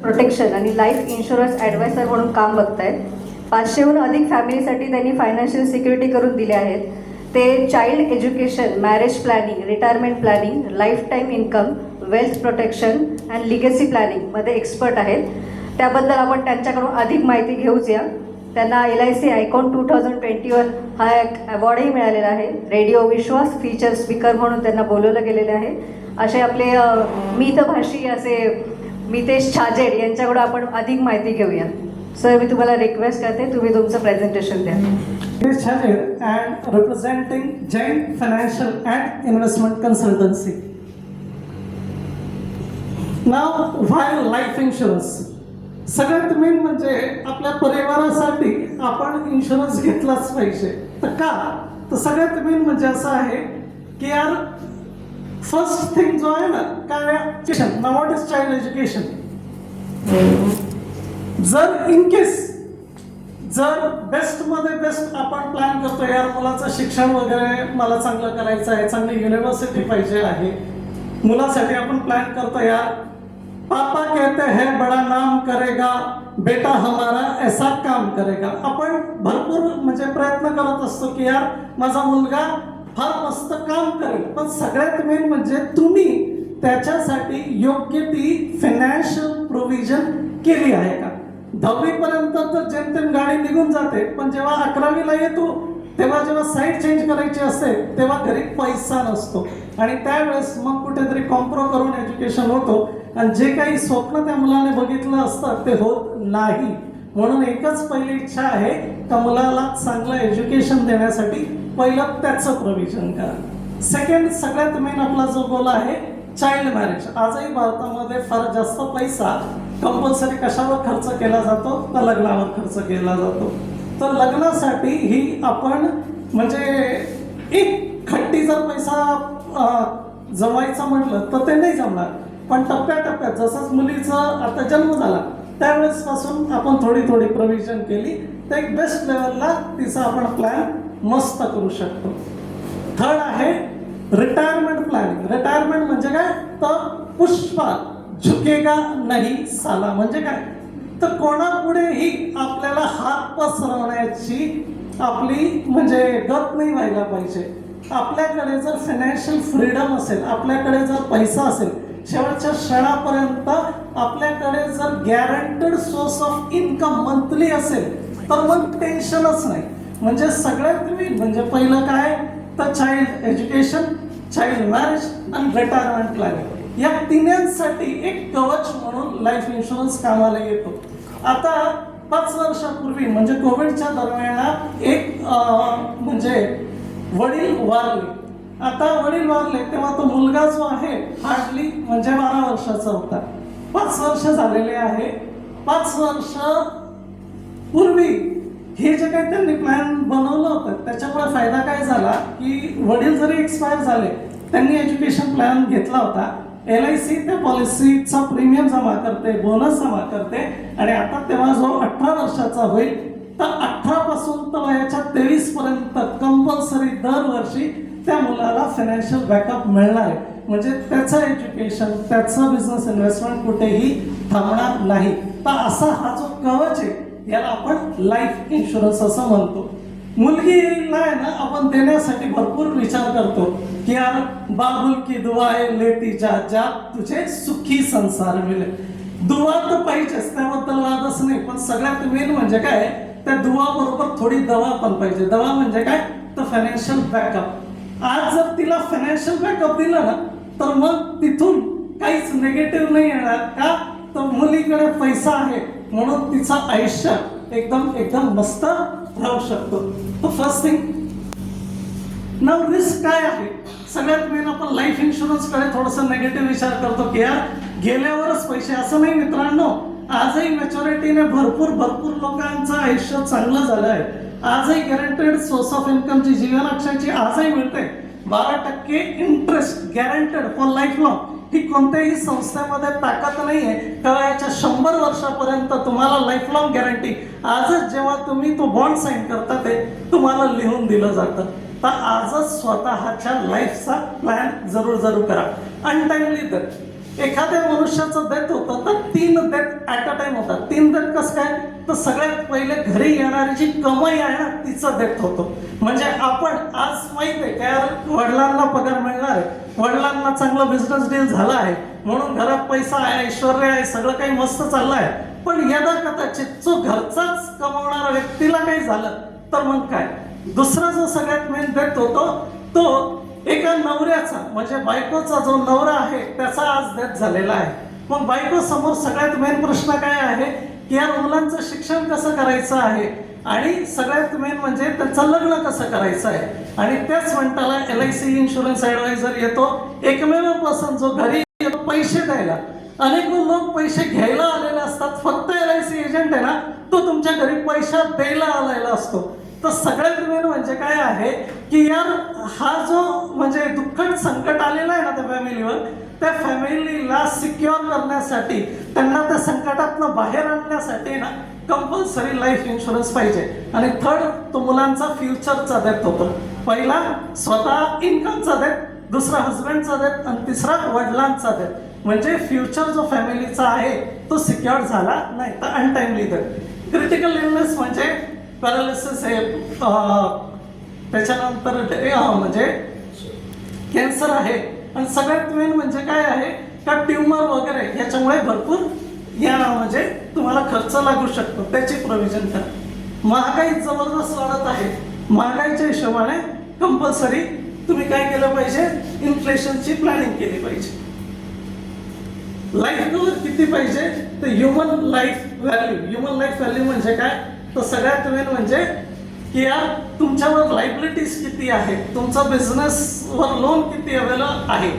Protection आणि life insurance adviser म्हणून काम बघतायत. 500हून अधिक फॅमिलीसाठी त्यांनी फायनान्शियल सिक्युरिटी करून दिले आहेत. ते child education, marriage planning, retirement planning, life time income, wealth protection and legacy प्लॅनिंगमध्ये एक्सपर्ट आहेत. त्याबद्दल आपण त्यांच्याकडून अधिक माहिती घेऊच या. त्यांना LIC आयकॉन 2021 हा एक अवॉर्डही मिळालेला आहे. रेडिओ विश्वास फीचर स्पीकर म्हणून त्यांना बोलवलं गेलेलं आहे. असे आपले मितभाषी असे मितेश छाजेड यांच्याकडून आपण अधिक माहिती घेऊया. सर, मी तुम्हाला रिक्वेस्ट करते, तुम्ही तुमचं प्रेझेंटेशन द्या. Miss Chajed and representing Jain Financial and Investment Consultancy. Now, why life insurance? सगळ्यात मेन म्हणजे आपल्या परिवारासाठी आपण इन्शुरन्स घेतलाच पाहिजे. तर का? तर सगळ्यात मेन म्हणजे असं आहे की यार फर्स्ट थिंग जो आहे ना, काय education. Now what is child education. जर इन केस जर बेस्टमध्ये बेस्ट आपण प्लॅन करतो, यार मुलाचं शिक्षण वगैरे मला चांगलं करायचं आहे, चांगली युनिव्हर्सिटी पाहिजे आहे, मुलासाठी आपण प्लॅन करतो, यार पापा कहते हैं बड़ा नाम करेगा, बेटा हमारा ऐसा काम करेगा. आपण भरपूर म्हणजे प्रयत्न करत असतो की यार माझा मुलगा फार मस्त काम करेल. पण सगळ्यात मेन म्हणजे तुम्ही त्याच्यासाठी योग्य ती फायनान्शियल प्रोव्हिजन केली आहे का. 10वी पर्यंत तर जेमतेम गाडी निघून जाते, पण जेव्हा 11वीला येतो तेव्हा जेव्हा साईड चेंज करायची असते तेव्हा घरी पैसा नसतो आणि त्यावेळेस मग कुठेतरी कॉम्प्रो करून एज्युकेशन होतो आणि जे काही स्वप्न त्या मुलाने बघितलं असतं ते होत नाही. म्हणून एकच पहिली इच्छा आहे का मुलाला चांगलं एज्युकेशन देण्यासाठी पहिलं त्याचं प्रोव्हिजन करा. सेकंड, सगळ्यात मेन आपला जो गोल आहे चाइल्ड मॅरेज. आजही भारतामध्ये फार जास्त पैसा कंपल्सरी कशावर खर्च केला जातो, तर लग्नावर खर्च केला जातो. तर लग्नासाठी ही आपण म्हणजे एक खट्टी जर पैसा जमायचा म्हटलं तर ते नाही जमणार. पण टप्प्याटप्प्यात जसंच मुलीचं आता जन्म झाला त्यावेळेस पासून आपण थोडी थोडी प्रोव्हिजन केली तर एक बेस्ट लेवलला तिचा आपण प्लॅन मस्त करू शकतो. थर्ड आहे रिटायरमेंट प्लॅनिंग. रिटायरमेंट म्हणजे काय, तर पुष्पा झुकेगा नाही साला. म्हणजे काय, तर कोणापुढेही आपल्याला हात पसरवण्याची आपली म्हणजे गत नाही व्हायला पाहिजे. आपल्याकडे जर फायनान्शियल फ्रीडम असेल, आपल्याकडे जर पैसा असेल, शेवटच्या क्षणापर्यंत आपल्याकडे जर guaranteed source of income monthly असेल तर मग टेन्शनच नाही. म्हणजे सगळ्यात म्हणजे पहिलं काय, तर चाइल्ड एज्युकेशन, चाइल्ड मॅरेज आणि रिटायरमेंट प्लॅनिंग या तिन्यांसाठी एक कवच म्हणून लाईफ इन्शुरन्स कामाला येतो. आता 5 वर्षापूर्वी म्हणजे कोविडच्या दरम्यान एक म्हणजे वडील वारले. आता वडील वारले तेव्हा तो मुलगा जो आहे हार्डली म्हणजे 12 वर्षाचा होता. 5 वर्ष झालेले आहे. 5 वर्ष पूर्वी हे जे काही त्यांनी प्लॅन बनवलं होतं त्याच्यामुळे फायदा काय झाला की वडील जरी एक्सपायर झाले, त्यांनी एज्युकेशन प्लॅन घेतला होता. LIC त्या पॉलिसीचा प्रीमियम जमा करते, बोनस जमा करते आणि आता तेव्हा जो 18 वर्षाचा होईल तर 18 पासून तर वयाच्या 23 पर्यंत कंपल्सरी दरवर्षी त्या मुलाला फायनान्शियल बॅकअप मिळणार आहे. म्हणजे त्याचं एज्युकेशन, त्याचं बिझनेस इन्व्हेस्टमेंट कुठेही थांबणार नाही. तर असा हा जो कवच आहे याला आपण लाईफ इन्शुरन्स असं म्हणतो. मुलगीला आहे ना आपण देण्यासाठी भरपूर विचार करतो की यार बाबुल की दुआएं लेती जा जा तुझे सुखी संसार मिले. दुआ तर पाहिजेच, त्याबद्दल वादच नाही. पण सगळ्यात मेन म्हणजे काय, त्या दुआ बरोबर थोडी दवा पण पाहिजे. दवा म्हणजे काय, तर फायनान्शियल बॅकअप. आज जर तिला फायनान्शियल बॅकअप दिलं ना तर मग तिथून काहीच निगेटिव्ह नाही येणार. का, तर मुलीकडे पैसा आहे म्हणून तिचं आयुष्य एकदम मस्त राहू शकतो. तर फर्स्ट थिंग. नाव रिस्क काय आहे. सगळ्यात मेन आपण लाईफ इन्शुरन्स कडे थोडंसं निगेटिव्ह विचार करतो की यार गेल्यावरच पैसे. असं नाही मित्रांनो, आजही मॅच्युरिटीने भरपूर लोकांचं आयुष्य चांगलं झालं आहे. आजही गॅरंटेड सोर्स ऑफ इन्कमची जीवनाक्षाची आजही मिळते. 12% interest guaranteed for life long. ही कोणत्याही संस्थेमध्ये ताकद नाही आहे. त्याच्या 100 वर्षापर्यंत तुम्हाला लाईफ लॉंग गॅरंटी आजच जेव्हा तुम्ही तो बॉन्ड साईन करता ते तुम्हाला लिहून दिलं जातं. तर आजच स्वतःच्या लाईफचा प्लॅन जरूर करा. अनटाइमली एखाद्या मनुष्याचं डेथ होतं तर 3 डेथ ॲट अ टाइम होतात. 3 डेथ कसं काय, तर सगळ्यात पहिले घरी येणारी जी कमाई आहे ना तिचं डेथ होतो. म्हणजे आपण आज माहित आहे का यार वडिलांना पगार मिळणार आहे, वडिलांना चांगला बिझनेस डील झाला आहे म्हणून घरात पैसा आहे, ऐश्वर्य आहे, सगळं काही मस्त चाललं आहे. पण यदा कदाचित जो घरचाच कमावणारा व्यक्तीला काही झालं तर मग काय. दुसरा जो सगळ्यात मेन डेथ होतो तो एका नवऱ्याचा, म्हणजे बायकोचा जो नवरा आहे त्याचा आज डेथ झालेला आहे. मग बायको समोर सगळ्यात मेन प्रश्न काय आहे की या मुलांचं शिक्षण कसं करायचं आहे आणि सगळ्यात मेन म्हणजे त्याचं लग्न कसं करायचं आहे. आणि त्याच मिनिटाला LIC इन्शुरन्स ॲडवायझर येतो, एकमेव पर्सन जो घरी येतो पैसे द्यायला. अनेक लोक पैसे घ्यायला आलेले असतात, फक्त LIC एजंट आहे ना तो तुमच्या घरी पैसा द्यायला आलेला असतो. तर सगळ्यात मेन म्हणजे काय आहे की यार हा जो म्हणजे दुःखद संकट आलेला आहे ना त्या फॅमिलीवर, त्या फॅमिलीला सिक्युअर करण्यासाठी, त्यांना त्या संकटातनं बाहेर आणण्यासाठी ना कंपल्सरी लाईफ इन्शुरन्स पाहिजे. आणि थर्ड तो मुलांचा फ्युचरचा डेथ होतो. पहिला स्वतः इन्कमचा डेथ, दुसरा हजबंडचा डेथ आणि तिसरा वडिलांचा डेथ. म्हणजे फ्युचर जो फॅमिलीचा आहे तो सिक्युअर झाला नाही तर अनटाइमली डेथ. क्रिटिकल इलनेस म्हणजे पॅरालिसिस आहे, त्याच्यानंतर म्हणजे कॅन्सर आहे. आणि सगळ्यात मेन म्हणजे काय आहे का ट्युमर वगैरे याच्यामुळे भरपूर या म्हणजे तुम्हाला खर्च लागू शकतो, त्याची प्रोव्हिजन करा. महागाई जबरदस्त वाढत आहे, महागाईच्या हिशोबाने कंपल्सरी तुम्ही काय केलं पाहिजे, इन्फ्लेशनची प्लॅनिंग केली पाहिजे. लाईफ कव्हर किती पाहिजे तर human life value. Human life value म्हणजे काय तर सगळ्यात मेन म्हणजे की यार तुमच्यावर लायबिलिटीज किती आहे, तुमचा बिझनेसवर लोन किती अवेलेबल आहे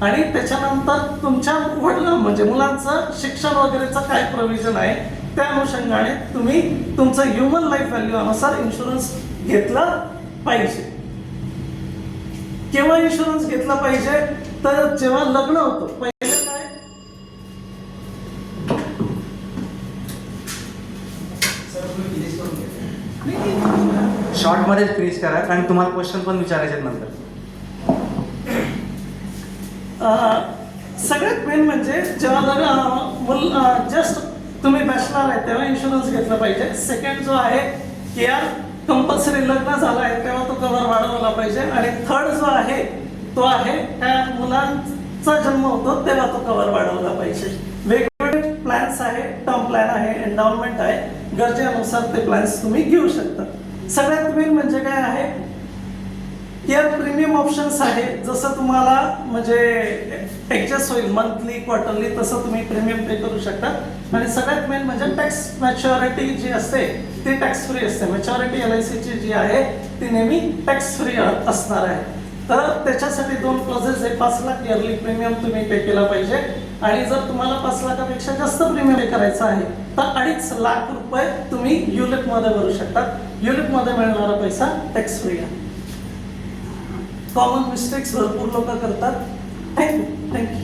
आणि त्याच्यानंतर तुमच्या वडिलां म्हणजे मुलांचं शिक्षण वगैरेचं काय प्रोव्हिजन आहे, त्या अनुषंगाने तुम्ही तुमचं ह्युमन लाईफ व्हॅल्यू अनुसार इन्शुरन्स घेतला पाहिजे. केव्हा इन्शुरन्स घेतला पाहिजे तर जेव्हा लग्न होतं. पहिले काय शॉर्ट मध्ये फिनिश करा कारण तुम्हाला क्वेश्चन पण विचारायचे नंतर. सगळ्यात मेन म्हणजे जेव्हा जस्ट तुम्ही बॅचलर आहे तेव्हा इन्शुरन्स घेतला पाहिजे. सेकंड जो आहे की यार कंपल्सरी लग्न झालं आहे तेव्हा तो कव्हर वाढवला पाहिजे. आणि थर्ड जो आहे तो आहे त्या मुलांचा जन्म होतो तेव्हा तो कव्हर वाढवला पाहिजे. वेगवेगळे प्लॅन्स आहे, टर्म प्लॅन आहे, एन्डाउमेंट आहे, गरजेनुसार ते प्लॅन्स तुम्ही घेऊ शकता. सगळ्यात मेन म्हणजे काय आहे यार प्रीमियम ऑप्शन्स आहे. जसं तुम्हाला म्हणजे ॲडजस्ट होईल मंथली क्वार्टरली तसं तुम्ही प्रीमियम पे करू शकता. आणि सगळ्यात मेन म्हणजे टॅक्स मॅच्युरिटी जी असते ती टॅक्स फ्री असते. मॅच्युरिटी LICची जी आहे ती नेहमी टॅक्स फ्री असणार आहे. तर त्याच्यासाठी 2 क्लॉजेस आहे. 5 लाख इयरली प्रीमियम तुम्ही पे केला पाहिजे. आणि जर तुम्हाला 5 लाखापेक्षा जास्त प्रीमियम पे करायचं आहे तर 2.5 लाख रुपये तुम्ही युलिपमध्ये भरू शकता. युलिपमध्ये मिळणारा पैसा टॅक्स फ्री आहे. कॉमन मिस्टेक्स भरपूर लोक करतात. थँक्यू.